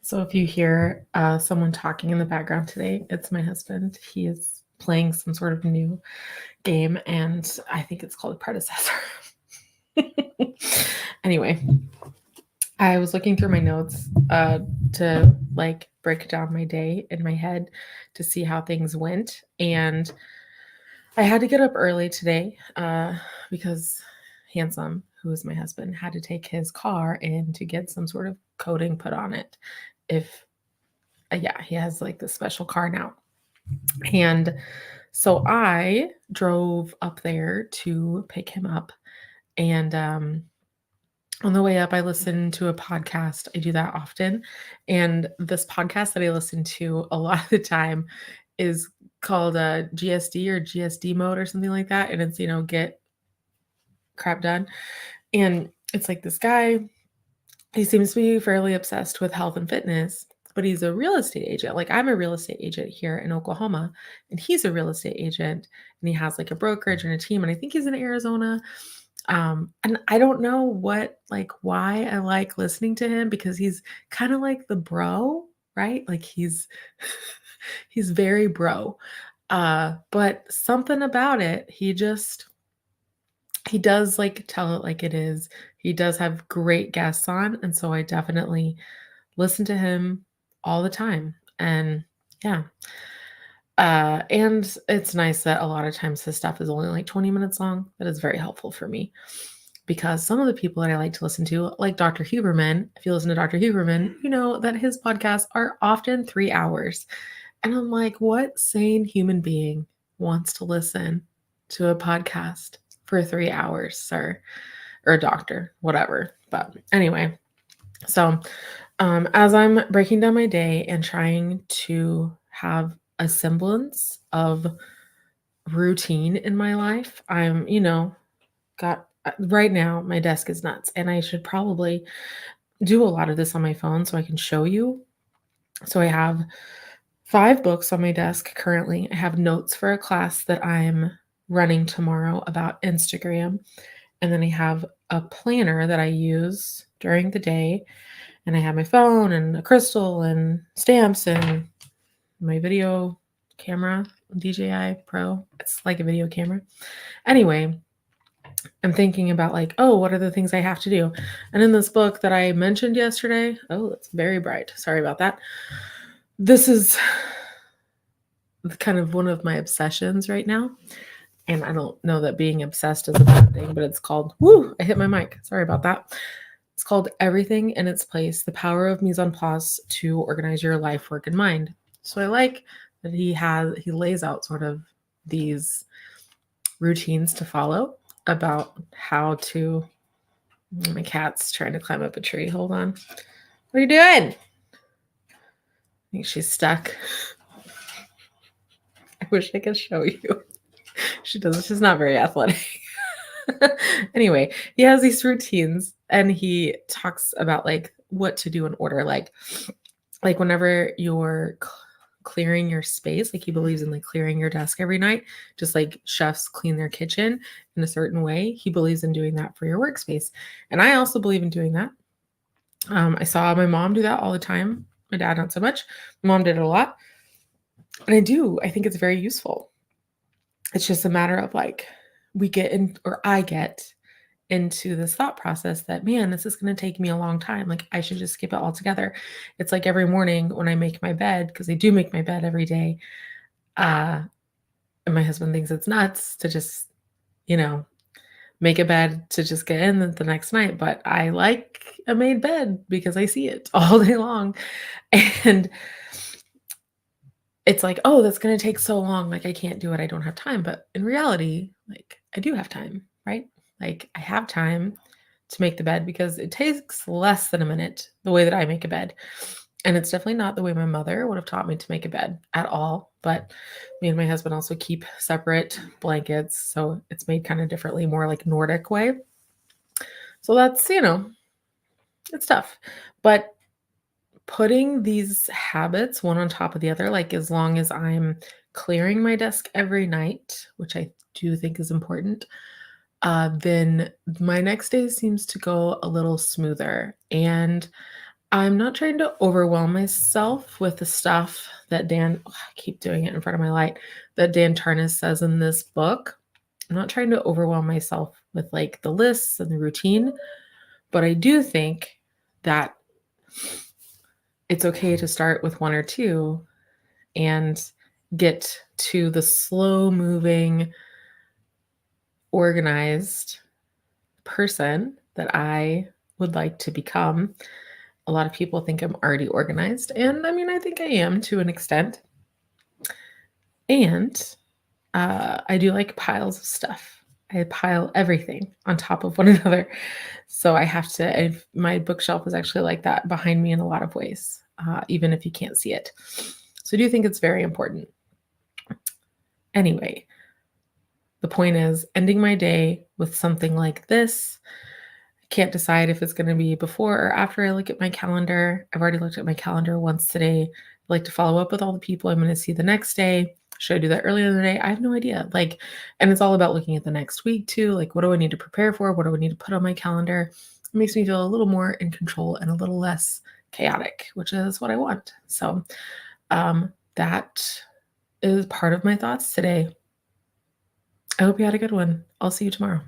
So if you hear someone talking in the background today, it's my husband. He is playing some sort of new game, and I think it's called Predecessor. Anyway, I was looking through my notes to like break down my day in my head to see how things went, and I had to get up early today because Handsome, who is my husband, had to take his car in to get some sort of coating put on it. If Yeah, he has like this special car now. And so I drove up there to pick him up. And on the way up, I listened to a podcast. I do that often. And this podcast that I listen to a lot of the time is called GSD or GSD mode or something like that. And it's, get crap done. And it's like this guy, he seems to be fairly obsessed with health and fitness, but he's a real estate agent. Like I'm a real estate agent here in Oklahoma, and he's a real estate agent, and he has like a brokerage and a team, and I think he's in Arizona. And I don't know why I like listening to him because he's kind of like the bro, right? Like he's he's very bro. But something about it, he does like tell it like it is. He does have great guests on, and so I definitely listen to him all the time. And yeah. And it's nice that a lot of times his stuff is only like 20 minutes long. That is very helpful for me because some of the people that I like to listen to, like Dr. Huberman, if you listen to Dr. Huberman, you know that his podcasts are often 3 hours. And I'm like, what sane human being wants to listen to a podcast for 3 hours, sir? Or a doctor, whatever. But anyway, so as I'm breaking down my day and trying to have a semblance of routine in my life, got right now my desk is nuts, and I should probably do a lot of this on my phone so I can show you. So I have 5 books on my desk currently. I have notes for a class that I'm running tomorrow about Instagram. And then I have a planner that I use during the day. And I have my phone and a crystal and stamps and my video camera, DJI Pro. It's like a video camera. Anyway, I'm thinking about like, oh, what are the things I have to do? And in this book that I mentioned yesterday, oh, it's very bright. Sorry about that. This is kind of one of my obsessions right now. And I don't know that being obsessed is a bad thing, but it's called, I hit my mic. Sorry about that. It's called Everything in Its Place, The Power of Mise en Place to Organize Your Life, Work, and Mind. So I like that he lays out sort of these routines to follow about how to, my cat's trying to climb up a tree. Hold on. What are you doing? I think she's stuck. I wish I could show you. She's not very athletic. Anyway, he has these routines and he talks about like what to do in order. Like whenever you're clearing your space, like he believes in like clearing your desk every night, just like chefs clean their kitchen in a certain way. He believes in doing that for your workspace. And I also believe in doing that. I saw my mom do that all the time. My dad, not so much. My mom did it a lot. And I think it's very useful. It's just a matter of like, I get into this thought process that, man, this is going to take me a long time. Like I should just skip it altogether. It's like every morning when I make my bed, because I do make my bed every day. And my husband thinks it's nuts to just, make a bed to just get in the next night. But I like a made bed because I see it all day long. And it's like, oh, that's going to take so long. Like I can't do it. I don't have time. But in reality, like I do have time, right? Like I have time to make the bed because it takes less than a minute the way that I make a bed. And it's definitely not the way my mother would have taught me to make a bed at all. But me and my husband also keep separate blankets. So it's made kind of differently, more like Nordic way. So that's, it's tough. But putting these habits one on top of the other, like as long as I'm clearing my desk every night, which I do think is important, then my next day seems to go a little smoother. And I'm not trying to overwhelm myself with the stuff that I keep doing it in front of my light, that Dan Tarnas says in this book. I'm not trying to overwhelm myself with like the lists and the routine, but I do think that it's okay to start with one or two and get to the slow moving, organized person that I would like to become. A lot of people think I'm already organized, and I mean, I think I am to an extent. And I do like piles of stuff. I pile everything on top of one another. So I have to, my bookshelf is actually like that behind me in a lot of ways, even if you can't see it. So I do think it's very important. Anyway, the point is ending my day with something like this. I can't decide if it's going to be before or after I look at my calendar. I've already looked at my calendar once today. I like to follow up with all the people I'm going to see the next day. Should I do that earlier in the day? I have no idea. Like, and it's all about looking at the next week too. Like, what do I need to prepare for? What do I need to put on my calendar? It makes me feel a little more in control and a little less chaotic, which is what I want. So, that is part of my thoughts today. I hope you had a good one. I'll see you tomorrow.